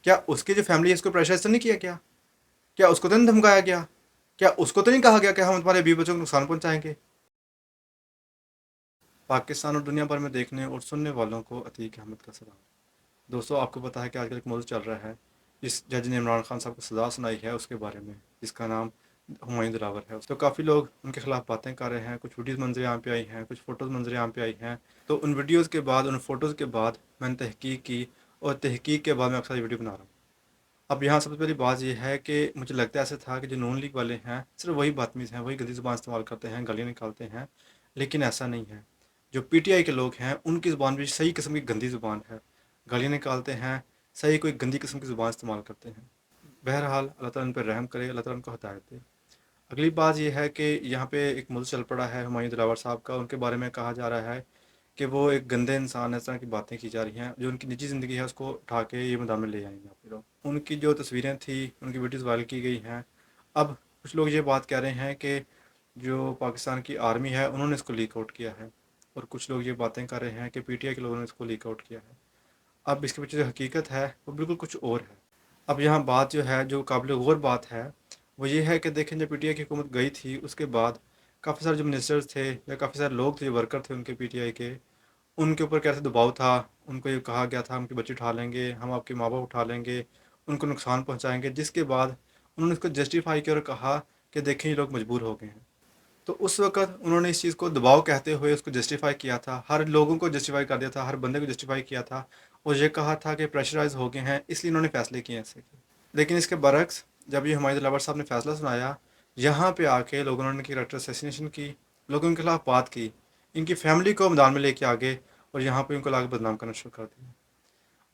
کیا اس کی جو فیملی ہے اس کو پریشرائز تو نہیں کیا گیا؟ کیا اس کو تو نہیں دھمکایا گیا؟ کیا اس کو تو نہیں کہا گیا کہ ہم تمہارے بیوی بچوں کو نقصان پہنچائیں گے؟ پاکستان اور دنیا بھر میں دیکھنے اور سننے والوں کو عتیق احمد کا سلام۔ دوستوں، آپ کو پتا ہے کہ آج کل ایک موضوع چل رہا ہے، جس جج نے عمران خان صاحب کو سزا سنائی ہے اس کے بارے میں، جس کا نام ہمایوں دلاور ہے۔ تو کافی لوگ ان کے خلاف باتیں کر رہے ہیں، کچھ ویڈیوز منظر عام پہ آئی ہیں، کچھ فوٹوز منظر عام پہ آئی ہیں۔ تو ان ویڈیوز کے بعد، ان فوٹوز کے بعد میں نے تحقیق کی، اور تحقیق کے بعد میں اکثر یہ ویڈیو بنا رہا ہوں۔ اب یہاں سب سے پہلی بات یہ ہے کہ مجھے لگتا ہے ایسا تھا کہ جو نون لیگ والے ہیں صرف وہی بدتمیز ہیں، وہی گندی زبان استعمال کرتے ہیں، گالیاں نکالتے ہیں، لیکن ایسا نہیں ہے۔ جو پی ٹی آئی کے لوگ ہیں ان کی زبان بھی صحیح قسم کی گندی زبان ہے، گالیاں نکالتے ہیں، صحیح کوئی گندی قسم کی زبان استعمال کرتے ہیں۔ بہرحال اللہ تعالیٰ ان پہ رحم کرے، اللہ تعالیٰ ان کو ہدایت دے۔ اگلی بات یہ ہے کہ یہاں پہ ایک موضوع چل پڑا ہے ہمایوں دلاور صاحب کا، ان کے بارے میں کہا جا رہا ہے کہ وہ ایک گندے انسان، اس طرح کی باتیں کی جا رہی ہیں، جو ان کی نجی زندگی ہے اس کو اٹھا کے یہ میدان میں لے آئیں گے آپ لوگ۔ ان کی جو تصویریں تھیں، ان کی ویڈیوز وائرل کی گئی ہیں۔ اب کچھ لوگ یہ بات کہہ رہے ہیں کہ جو پاکستان کی آرمی ہے انہوں نے اس کو لیک آؤٹ کیا ہے، اور کچھ لوگ یہ باتیں کر رہے ہیں کہ پی ٹی آئی کے لوگوں نے اس کو لیک آؤٹ کیا ہے۔ اب اس کے پیچھے جو حقیقت ہے وہ بالکل کچھ اور ہے۔ اب یہاں بات جو ہے، جو قابل غور بات ہے، وہ یہ ہے کہ دیکھیں جب پی ٹی آئی کی حکومت گئی تھی اس کے بعد کافی سارے جو منسٹرز تھے یا کافی سارے لوگ تھے، جو ورکر تھے ان کے پی ٹی آئی کے، ان کے اوپر کیسے دباؤ تھا، ان کو یہ کہا گیا تھا ہم کے بچے اٹھا لیں گے، ہم آپ کے ماں باپ اٹھا لیں گے، ان کو نقصان پہنچائیں گے، جس کے بعد انہوں نے اس کو جسٹیفائی کیا اور کہا کہ دیکھیں یہ لوگ مجبور ہو گئے ہیں۔ تو اس وقت انہوں نے اس چیز کو دباؤ کہتے ہوئے اس کو جسٹیفائی کیا تھا، ہر لوگوں کو جسٹیفائی کر دیا تھا، ہر بندے کو جسٹیفائی کیا تھا، اور یہ کہا تھا کہ پریشرائز ہو گئے ہیں اس لیے انہوں نے فیصلے کیے ایسے کہ۔ لیکن اس کے برعکس جب یہ ہمایوں دلاور صاحب نے فیصلہ سنایا، یہاں پہ آ کے لوگوں نے ان کی کریکٹر اسیسینیشن کی، لوگوں کے خلاف بات کی، ان کی فیملی کو میدان میں لے کے آگے، اور یہاں پہ ان کو لا کے بدنام کرنا شروع کر دیا۔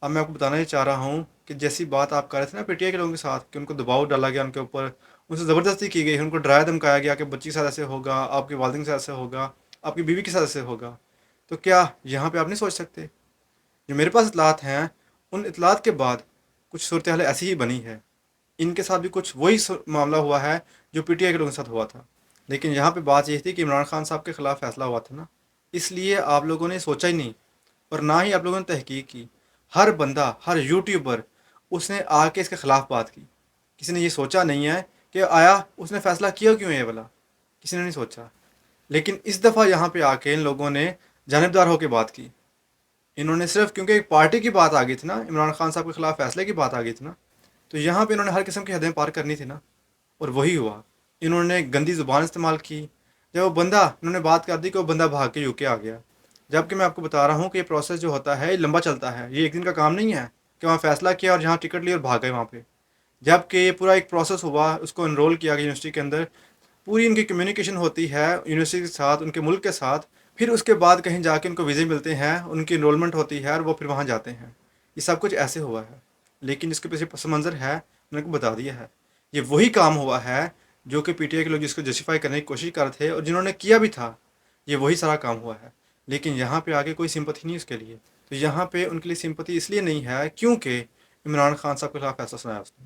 اب میں آپ کو بتانا یہ چاہ رہا ہوں کہ جیسی بات آپ کر رہے تھے نا پی ٹی آئی کے لوگوں کے ساتھ، کہ ان کو دباؤ ڈالا گیا ان کے اوپر، ان سے زبردستی کی گئی، ان کو ڈرایا دھمکایا گیا کہ بچی کے ساتھ ایسے ہوگا، آپ کے والدین کے ساتھ ایسے ہوگا، آپ کی بیوی کے ساتھ ایسے ہوگا، تو کیا یہاں پہ آپ نہیں سوچ سکتے؟ جو میرے پاس اطلاعات ہیں، ان اطلاعات کے بعد کچھ صورتحال ایسی ہی بنی ہے، ان کے ساتھ بھی کچھ وہی معاملہ ہوا ہے جو پی ٹی آئی کے لوگوں کے ساتھ ہوا تھا۔ لیکن یہاں پہ بات یہ تھی کہ عمران خان صاحب کے خلاف فیصلہ ہوا تھا نا، اس لیے آپ لوگوں نے سوچا ہی نہیں، اور نہ ہی آپ لوگوں نے تحقیق کی۔ ہر بندہ، ہر یوٹیوبر اس نے آ کے اس کے خلاف بات کی، کسی نے یہ سوچا نہیں ہے کہ آیا اس نے فیصلہ کیا کیوں ہے یہ والا، کسی نے نہیں سوچا۔ لیکن اس دفعہ یہاں پہ آ کے ان لوگوں نے جانبدار ہو کے بات کی، انہوں نے صرف کیونکہ ایک پارٹی کی بات آ گئی تھی نا، عمران خان صاحب کے خلاف فیصلے کی بات آ گئی تھی نا، تو یہاں پہ انہوں نے ہر قسم کی حدیں پار کرنی تھی نا، اور وہی ہوا۔ انہوں نے گندی زبان استعمال کی، جب وہ بندہ، انہوں نے بات کر دی کہ وہ بندہ بھاگ کے یو کے آ گیا، جبکہ میں آپ کو بتا رہا ہوں کہ یہ پروسیس جو ہوتا ہے یہ لمبا چلتا ہے، یہ ایک دن کا کام نہیں ہے کہ وہاں فیصلہ کیا اور جہاں ٹکٹ لی اور بھاگ گئے وہاں پہ۔ جبکہ یہ پورا ایک پروسیس ہوا، اس کو انرول کیا گیا یونیورسٹی کے اندر، پوری ان کی کمیونیکیشن ہوتی ہے یونیورسٹی کے ساتھ، ان کے ملک کے ساتھ، پھر اس کے بعد کہیں جا کے ان کو ویزے ملتے ہیں، ان کی انرولمنٹ ہوتی ہے اور وہ پھر وہاں جاتے ہیں۔ یہ سب کچھ ایسے ہوا ہے، لیکن جس کے پیچھے پس منظر ہے میں نے کو بتا دیا ہے۔ یہ وہی کام ہوا ہے جو کہ پی ٹی آئی کے لوگ جس کو جسٹیفائی کرنے کی کوشش کر رہے تھے، اور جنہوں نے کیا بھی تھا، یہ وہی سارا کام ہوا ہے۔ لیکن یہاں پہ آگے کوئی سمپتھی نہیں اس کے لیے، تو یہاں پہ ان کے لیے سمپتھی اس لیے نہیں ہے کیونکہ عمران خان صاحب کے خلاف فیصلہ سنایا اس نے،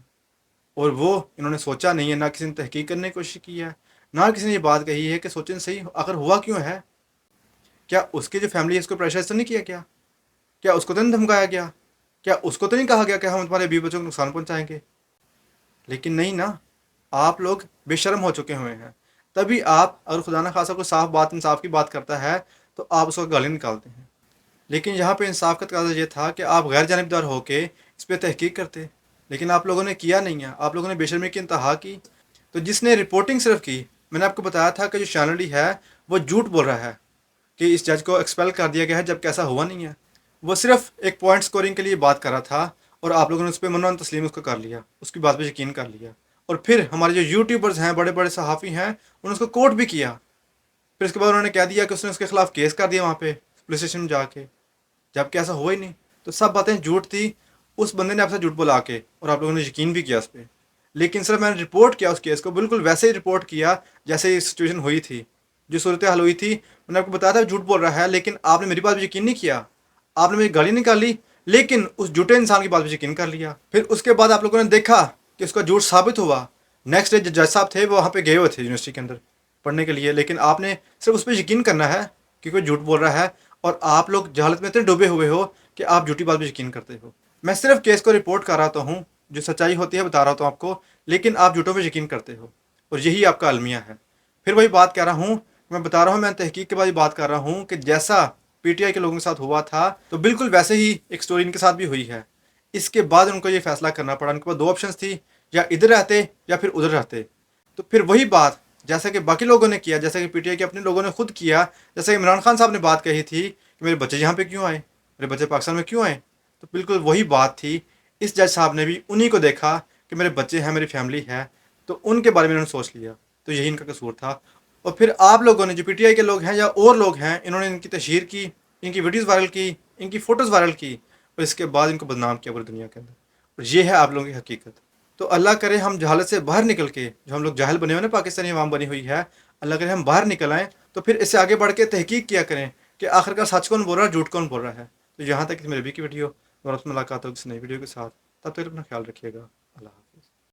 اور وہ انہوں نے سوچا نہیں ہے، نہ کسی نے تحقیق کرنے کی کوشش کی ہے، نہ کسی نے یہ بات کہی ہے کہ سوچیں صحیح آخر ہوا کیوں ہے۔ کیا اس کی جو فیملی ہے اس کو پریشرائز تو نہیں کیا گیا؟ کیا اس کو تو نہیں دھمکایا گیا؟ کیا اس کو تو نہیں کہا گیا کہ ہم تمہارے بیوی بچوں کو نقصان پہنچائیں گے؟ لیکن نہیں نا، آپ لوگ بے شرم ہو چکے ہوئے ہیں، تبھی آپ اگر خدا نہ خاصا کوئی صاف بات انصاف کی بات کرتا ہے تو آپ اس کو گالی نکالتے ہیں۔ لیکن یہاں پہ انصاف کا تقاضا یہ تھا کہ آپ غیر جانبدار ہو کے اس پہ تحقیق کرتے، لیکن آپ لوگوں نے کیا نہیں ہے، آپ لوگوں نے بے شرمی کی انتہا کی۔ تو جس نے رپورٹنگ صرف کی، میں نے آپ کو بتایا تھا کہ جو شانڈی ہے وہ جھوٹ بول رہا ہے کہ اس جج کو ایکسپیل کر دیا گیا ہے، جب ایسا ہوا نہیں ہے۔ وہ صرف ایک پوائنٹ سکورنگ کے لیے بات کر رہا تھا، اور آپ لوگوں نے اس پہ منع تسلیم اس کو کر لیا، اس کی بات پہ یقین کر لیا، اور پھر ہمارے جو یوٹیوبرز ہیں، بڑے بڑے صحافی ہیں، انہوں نے اس کو کوٹ بھی کیا، پھر اس کے بعد انہوں نے کہہ دیا کہ اس نے اس کے خلاف کیس کر دیا وہاں پہ پولیس اسٹیشن میں جا کے، جب کہ ایسا ہوا ہی نہیں۔ تو سب باتیں جھوٹ تھی، اس بندے نے آپ سے جھوٹ بلا کے، اور آپ لوگوں نے یقین بھی کیا اس پہ۔ لیکن صرف میں نے رپورٹ کیا اس کیس کو، بالکل ویسے ہی رپورٹ کیا جیسے یہ سچویشن ہوئی تھی، جو صورتحال ہوئی تھی۔ میں نے آپ کو بتایا تھا جھوٹ بول رہا ہے، لیکن آپ نے میری بات پہ یقین نہیں کیا، آپ نے میری گالی نکالی، لیکن اس جھوٹے انسان کی بات پہ یقین کر لیا۔ پھر اس کے بعد آپ لوگوں نے دیکھا کہ اس کا جھوٹ ثابت ہوا، نیکسٹ ڈے جو جج صاحب تھے وہ وہاں پہ گئے ہوئے تھے یونیورسٹی کے اندر پڑھنے کے لیے، لیکن آپ نے صرف اس پہ یقین کرنا ہے کہ کوئی جھوٹ بول رہا ہے، اور آپ لوگ جہالت میں اتنے ڈوبے ہوئے ہو کہ آپ جھوٹی بات پہ یقین کرتے ہو۔ میں صرف کیس کو رپورٹ کر رہا ہوں، جو سچائی ہوتی ہے بتا رہا ہوں آپ کو، لیکن آپ جھوٹوں پہ یقین کرتے ہو، اور یہی آپ کا المیہ ہے۔ پھر وہی بات کہہ رہا ہوں، میں بتا رہا ہوں، میں تحقیق کے بعد یہ بات کر رہا ہوں کہ جیسا پی ٹی آئی کے لوگوں کے ساتھ ہوا تھا تو بالکل ویسے ہی ایک سٹوری ان کے ساتھ بھی ہوئی ہے۔ اس کے بعد ان کو یہ فیصلہ کرنا پڑا، ان کے پاس دو آپشنس تھی، یا ادھر رہتے یا پھر ادھر رہتے۔ تو پھر وہی بات جیسا کہ باقی لوگوں نے کیا، جیسا کہ پی ٹی آئی کے اپنے لوگوں نے خود کیا، جیسا کہ عمران خان صاحب نے بات کہی تھی کہ میرے بچے یہاں پہ کیوں آئے، میرے بچے پاکستان میں کیوں آئے، تو بالکل وہی بات تھی۔ اس جج صاحب نے بھی انہی کو دیکھا کہ میرے بچے ہیں، میری فیملی ہے، تو ان کے بارے میں انہوں نے سوچ لیا، تو یہی ان کا قصور تھا۔ اور پھر آپ لوگوں نے، جو پی ٹی آئی کے لوگ ہیں یا اور لوگ ہیں، انہوں نے ان کی تشہیر کی، ان کی ویڈیوز وائرل کی، ان کی فوٹوز وائرل کی، اور اس کے بعد ان کو بدنام کیا پوری دنیا کے اندر۔ اور یہ ہے آپ لوگوں کی حقیقت۔ تو اللہ کرے ہم جہالت سے باہر نکل کے، جو ہم لوگ جاہل بنے ہوئے نا، پاکستانی عوام بنی ہوئی ہے، اللہ کرے ہم باہر نکل آئیں، تو پھر اس سے آگے بڑھ کے تحقیق کیا کریں کہ آخر کا سچ کون بول رہا ہے، جھوٹ کون بول رہا ہے۔ تو یہاں تک میری بھی کی ویڈیو، اور ملاقات ہو کسی نئی ویڈیو کے ساتھ، تب تک اپنا خیال رکھیے گا۔ اللہ حافظ۔